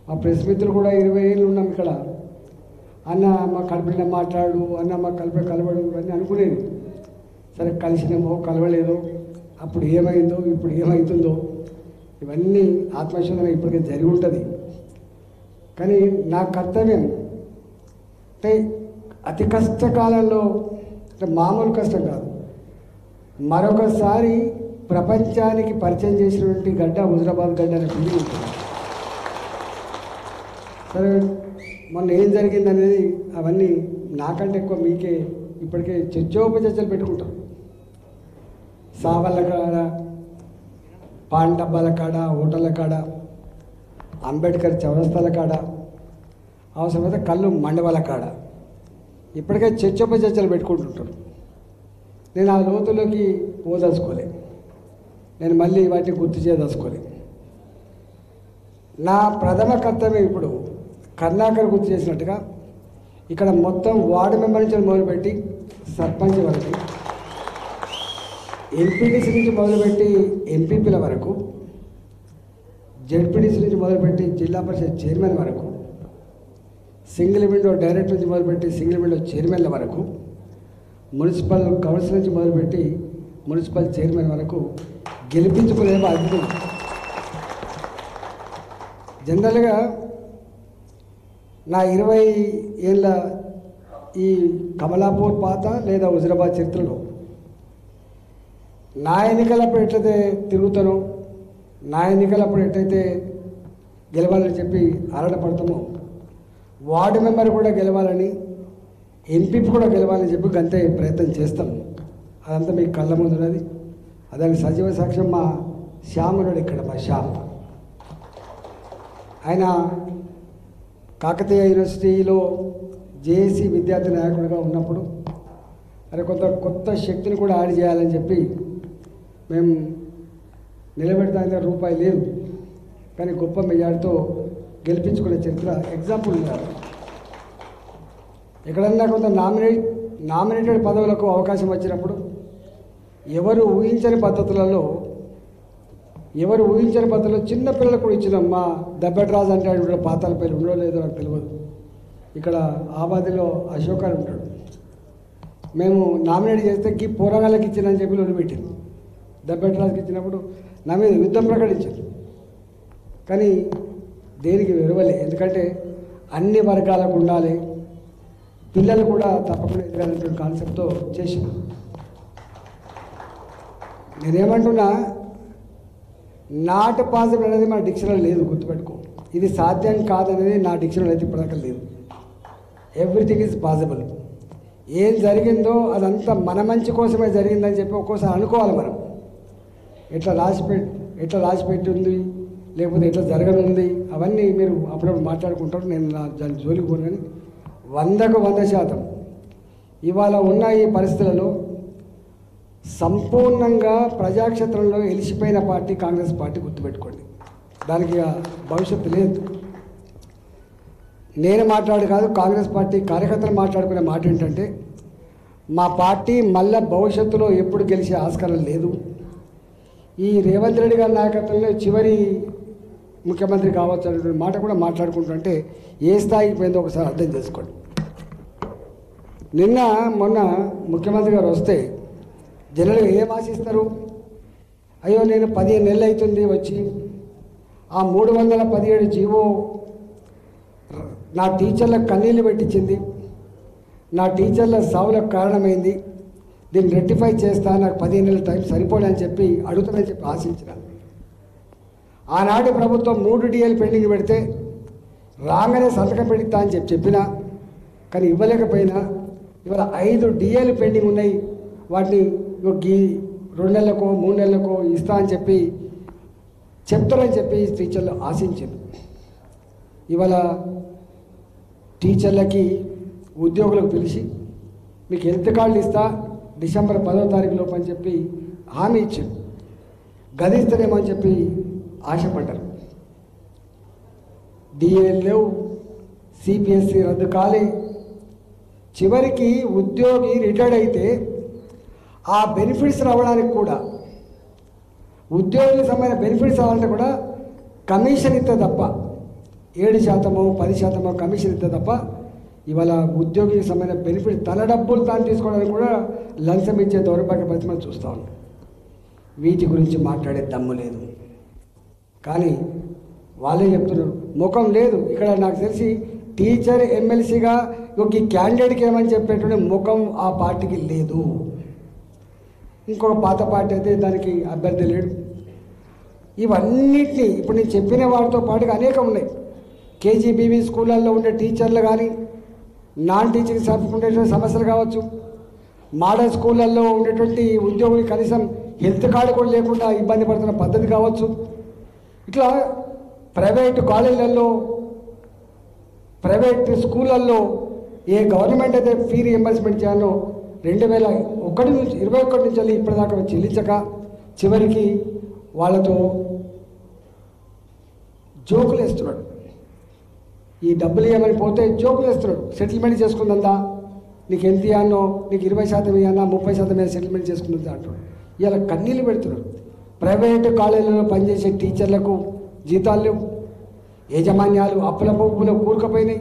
మా ప్రెస్ మిత్రులు కూడా 20 ఏళ్ళు ఉన్నాం ఇక్కడ. అన్న మా కడుపున మాట్లాడు, అన్న మా కలవడు అని అనుకునేది. సరే కలిసినామో కలవలేదో, అప్పుడు ఏమైందో ఇప్పుడు ఏమవుతుందో ఇవన్నీ ఆత్మశోధన ఇప్పటికే జరిగి ఉంటుంది. కానీ నా కర్తవ్యం అంటే అతి కష్టకాలంలో, అంటే మామూలు కష్టం కాదు, మరొకసారి ప్రపంచానికి పరిచయం చేసినటువంటి గడ్డ హుజరాబాద్ గడ్డ అనే ఫీలింగ్ ఉంటుంది. సరే మొన్న ఏం జరిగింది అనేది అవన్నీ నాకంటే ఎక్కువ మీకే ఇప్పటికే చర్చోపచర్చలు పెట్టుకుంటాం. సావళ్ళ కాడ, పాన్ డబ్బాల కాడ, హోటళ్ళ కాడ, అంబేద్కర్ చౌరస్తాల కాడ, అవసరమైతే కళ్ళు మండవాల కాడ ఇప్పటికే చర్చోపచర్చలు పెట్టుకుంటుంటారు. నేను ఆ లోతులోకి పోదలుచుకోలే, నేను మళ్ళీ వాటిని గుర్తు చేయదలుచుకోలే. నా ప్రథమ కర్తవ్యం ఇప్పుడు కర్ణాకర్ గుర్తు చేసినట్టుగా ఇక్కడ మొత్తం వార్డు మెంబర్ నుంచి మొదలుపెట్టి సర్పంచ్ వరకు, ఎంపీటీసీ నుంచి మొదలుపెట్టి ఎంపీపీల వరకు, జెడ్పీటీసీ నుంచి మొదలుపెట్టి జిల్లా పరిషత్ చైర్మన్ వరకు, సింగిల్ విండో డైరెక్టర్ నుంచి మొదలుపెట్టి సింగిల్ విండో చైర్మన్ల వరకు, మున్సిపల్ కౌన్సిల్ నుంచి మొదలుపెట్టి మున్సిపల్ చైర్మన్ వరకు గెలిపించుకునే బాధ్యత. జనరల్గా నా 20 ఏళ్ళ ఈ కమలాపూర్ పాత లేదా హుజరాబాద్ చరిత్రలో నా ఎన్నికలప్పుడు ఎట్లయితే తిరుగుతానో, నా ఎన్నికలప్పుడు ఎట్లయితే గెలవాలని చెప్పి ఆరాటపడతామో, వార్డు మెంబర్ కూడా గెలవాలని, ఎంపీ కూడా గెలవాలని చెప్పి గంతే ప్రయత్నం చేస్తాం. అదంతా మీకు కళ్ళ ముందు ఉన్నది. అదానికి సజీవ సాక్ష్యం మా శ్యామునుడు ఇక్కడ, మా శ్యామ్. ఆయన కాకతీయ యూనివర్సిటీలో జేఏసీ విద్యార్థి నాయకుడిగా ఉన్నప్పుడు అరే కొత్త శక్తిని కూడా యాడ్ చేయాలని చెప్పి మేము నిలబెడతానికి రూపాయి లేదు, కానీ గొప్ప మెజార్టీతో గెలిపించుకునే చరిత్ర ఎగ్జాంపుల్ ఉన్నారు. ఎక్కడన్నా కొంత నామినేటెడ్ పదవులకు అవకాశం వచ్చినప్పుడు ఎవరు ఊహించని పద్ధతులలో చిన్నపిల్లలకు కూడా ఇచ్చినాం. మా దబ్బెట్రాజు అంటే ఆయన పాతాల పేరు ఉండో లేదో నాకు తెలియదు. ఇక్కడ ఆబాదిలో అశోక్ అని ఉంటాడు. మేము నామినేట్ చేస్తే ఈ పోరాగాళ్ళకి ఇచ్చిందని చెప్పి వదిలిపెట్టింది. దబ్బెట్రాజుకి ఇచ్చినప్పుడు నా మీద యుద్ధం ప్రకటించారు, కానీ దేనికి విరవలే. ఎందుకంటే అన్ని వర్గాలకు ఉండాలి, పిల్లలు కూడా తప్పకుండా ఎదగాలనేటువంటి కాన్సెప్ట్తో చేసిన. నేనేమంటున్నా, నాట్ పాసిబుల్ అనేది మన డిక్షనరీ లేదు, గుర్తుపెట్టుకో. ఇది సాధ్యం కాదనేది నా డిక్షనరీ అయితే ఇప్పటిదాకా లేదు. Everything is possible. ఏం జరిగిందో అదంతా మన మంచి కోసమే జరిగిందని చెప్పి ఒక్కోసారి అనుకోవాలి మనం. ఎట్లా రాసిపెట్టి ఉంది, లేకపోతే ఎట్లా జరగనుంది, అవన్నీ మీరు అప్పుడప్పుడు మాట్లాడుకుంటారు. నేను దాని జోలికి పోను. కానీ 100కు 100% ఇవాళ ఉన్న ఈ పరిస్థితులలో సంపూర్ణంగా ప్రజాక్షేత్రంలో ఎలిసిపోయిన పార్టీ కాంగ్రెస్ పార్టీ, గుర్తుపెట్టుకోండి. దానికి భవిష్యత్తు లేదు. నేను మాట్లాడు కాదు, కాంగ్రెస్ పార్టీ కార్యకర్తలు మాట్లాడుకునే మాట ఏంటంటే, మా పార్టీ మళ్ళా భవిష్యత్తులో ఎప్పుడు గెలిచే ఆస్కారం లేదు. ఈ రేవంత్ రెడ్డి గారి నాయకత్వంలో చివరి ముఖ్యమంత్రి కావచ్చు అనేటువంటి మాట కూడా మాట్లాడుకుంటుంటే ఏ స్థాయికి పోయిందో ఒకసారి అర్థం చేసుకోండి. మొన్న ముఖ్యమంత్రి గారు వస్తే జనరల్గా ఏం ఆశిస్తారు? అయ్యో నేను 15 నెలలు అవుతుంది వచ్చి, ఆ 317 జీవో నా టీచర్లకు కన్నీళ్ళు పెట్టించింది, నా టీచర్ల సావులకు కారణమైంది, దీన్ని రెక్టిఫై చేస్తా, నాకు 15 నెలల టైం సరిపోలేని చెప్పి అడుగుతానని చెప్పి ఆశించిన. ఆనాటి ప్రభుత్వం 3 DL పెండింగ్ పెడితే రాగానే సంతకం పెడతా అని చెప్పినా, కానీ ఇవ్వలేకపోయినా ఇవాళ 5 DL పెండింగ్ ఉన్నాయి. వాటిని 2 నెలలకో 3 నెలలకో ఇస్తా అని చెప్పి చెప్తారని చెప్పి టీచర్లు ఆశించారు. ఇవాళ టీచర్లకి ఉద్యోగులకు పిలిచి మీకు హెల్త్ కార్డులు ఇస్తా డిసెంబర్ 10వ తారీఖు లోపు అని చెప్పి హామీ ఇచ్చారు. గదిస్తారేమో అని చెప్పి ఆశపడ్డారు. DL లేవు, CPSC రద్దు కాలే. చివరికి ఉద్యోగి రిటైర్డ్ అయితే ఆ బెనిఫిట్స్ రావడానికి కూడా, ఉద్యోగులకు సంబంధించిన బెనిఫిట్స్ రావాలంటే కూడా కమిషన్ ఇస్తే తప్ప 7% 10% కమిషన్ ఇస్తే తప్ప ఇవాళ ఉద్యోగికి సంబంధించిన బెనిఫిట్ తన డబ్బులు తాను తీసుకోవడానికి కూడా లంచం ఇచ్చే దౌర్భాగ్య పరిస్థితి మనం చూస్తూ ఉన్నాం. వీటి గురించి మాట్లాడే దమ్ము లేదు. కానీ వాళ్ళే చెప్తున్నారు ముఖం లేదు. ఇక్కడ నాకు తెలిసి టీచర్ ఎమ్మెల్సీగా ఈ క్యాండిడేట్కి ఏమని చెప్పేటువంటి ముఖం ఆ పార్టీకి లేదు. ఇంకొక పాత పార్టీ అయితే దానికి అభ్యర్థి లేడు. ఇవన్నిటినీ ఇప్పుడు నేను చెప్పిన వాటితో పాటుగా అనేకం ఉన్నాయి. కేజీబీవీ స్కూళ్ళల్లో ఉండే టీచర్లు కానీ, నాన్ టీచింగ్ స్టాఫ్ ఉండేటువంటి సమస్యలు కావచ్చు, మోడల్ స్కూళ్ళల్లో ఉండేటువంటి ఉద్యోగులు కనీసం హెల్త్ కార్డు కూడా లేకుండా ఇబ్బంది పడుతున్న పద్ధతి కావచ్చు. ఇట్లా ప్రైవేటు కాలేజీలలో, ప్రైవేట్ స్కూళ్ళల్లో ఏ గవర్నమెంట్ అయితే ఫీ రియంబర్స్మెంట్ చేయాలో 2021 నుంచి వెళ్ళి ఇప్పటిదాకా చెల్లించక చివరికి వాళ్ళతో జోకులు వేస్తున్నాడు. ఈ డబ్బులు ఇవ్వమని పోతే జోకులు వేస్తున్నాడు. సెటిల్మెంట్ చేసుకుందా, నీకు ఎంత ఇవ్వనో, నీకు 20% ఇవ్వనా, 30% సెటిల్మెంట్ చేసుకుందా అంటాడు. ఇలా కన్నీళ్ళు పెడుతున్నాడు. ప్రైవేటు కాలేజీలలో పనిచేసే టీచర్లకు జీతాలు లేవు, యాజమాన్యాలు అప్పుల పప్పులో కూరుకుపోయినాయి,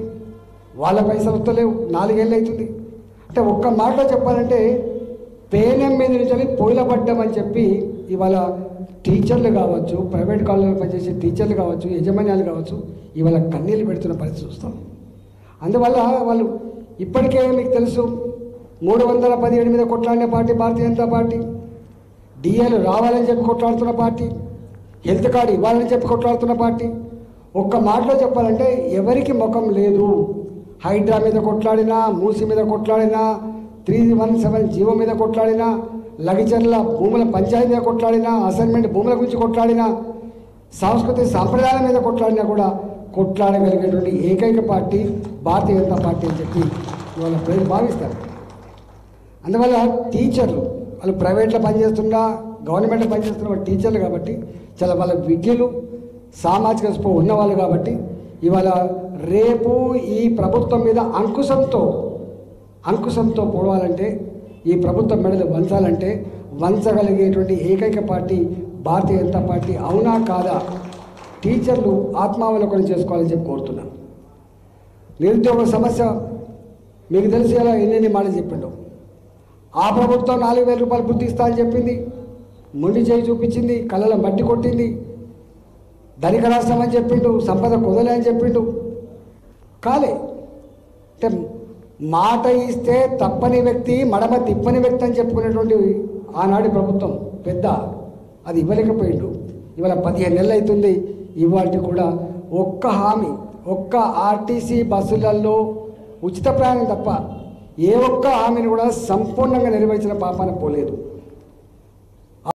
వాళ్ళ పైసలు వస్తలేవు, 4 ఏళ్ళు అవుతుంది. అంటే ఒక్క మాటలో చెప్పాలంటే పేనం మీద నుంచి పొయ్యిల పడ్డామని చెప్పి ఇవాళ టీచర్లు కావచ్చు, ప్రైవేట్ కాలేజీలో పనిచేసే టీచర్లు కావచ్చు, యజమాన్యాలు కావచ్చు, ఇవాళ కన్నీళ్ళు పెడుతున్న పరిస్థితి చూస్తాం. అందువల్ల వాళ్ళు ఇప్పటికే మీకు తెలుసు 317 మీద కొట్లాడిన పార్టీ భారతీయ జనతా పార్టీ, డిఏలు రావాలని చెప్పి కొట్లాడుతున్న పార్టీ, హెల్త్ కార్డు ఇవ్వాలని చెప్పి కొట్లాడుతున్న పార్టీ. ఒక్క మాటలో చెప్పాలంటే ఎవరికి ముఖం లేదు. హైడ్రా మీద కొట్లాడినా, మూసి మీద కొట్లాడినా, 317 జీవో మీద కొట్లాడినా, లగిచర్ల భూముల పంచాయతీ మీద కొట్లాడినా, అసైన్మెంట్ భూముల గురించి కొట్లాడినా, సాంస్కృతిక సాంప్రదాయాల మీద కొట్లాడినా కూడా కొట్లాడగలిగేటువంటి ఏకైక పార్టీ భారతీయ జనతా పార్టీ అని చెప్పి ఇవాళ ప్రజలు భావిస్తారు. అందువల్ల టీచర్లు వాళ్ళు ప్రైవేట్లో పనిచేస్తున్నా, గవర్నమెంట్లో పనిచేస్తున్న వాళ్ళు టీచర్లు కాబట్టి చాలా వాళ్ళ విద్యలు సామాజిక స్పృహ ఉన్నవాళ్ళు కాబట్టి ఇవాళ రేపు ఈ ప్రభుత్వం మీద అంకుశంతో పోవాలంటే, ఈ ప్రభుత్వం మెడలు వంచాలంటే వంచగలిగేటువంటి ఏకైక పార్టీ భారతీయ జనతా పార్టీ. అవునా కాదా? టీచర్లు ఆత్మావలోకనం చేసుకోవాలని చెప్పి కోరుతున్నాను. నిరుద్యోగ సమస్య మీకు తెలిసి ఎలా ఎన్నెన్ని మాటలు చెప్పిండు. ఆ ప్రభుత్వం 4,000 రూపాయలు వృత్తి ఇస్తా అని చెప్పింది, మొండి చేయి చూపించింది, కళ్ళలో మట్టి కొట్టింది, ధనిక రాష్ట్రం అని చెప్పిండు, సంపద కుదలే అని చెప్పిండు. కాలే అంటే మాట ఇస్తే తప్పని వ్యక్తి, మడమ తిప్పని వ్యక్తి అని చెప్పుకునేటువంటి ఆనాటి ప్రభుత్వం పెద్ద అది ఇవ్వలేకపోయిండు. ఇవాళ 15 నెలలు అవుతుంది. ఇవాటి కూడా ఒక్క హామీ, ఒక్క ఆర్టీసీ బస్సులలో ఉచిత ప్రయాణం తప్ప ఏ ఒక్క హామీని కూడా సంపూర్ణంగా నెరవేర్చిన పాపాన పోలేదు.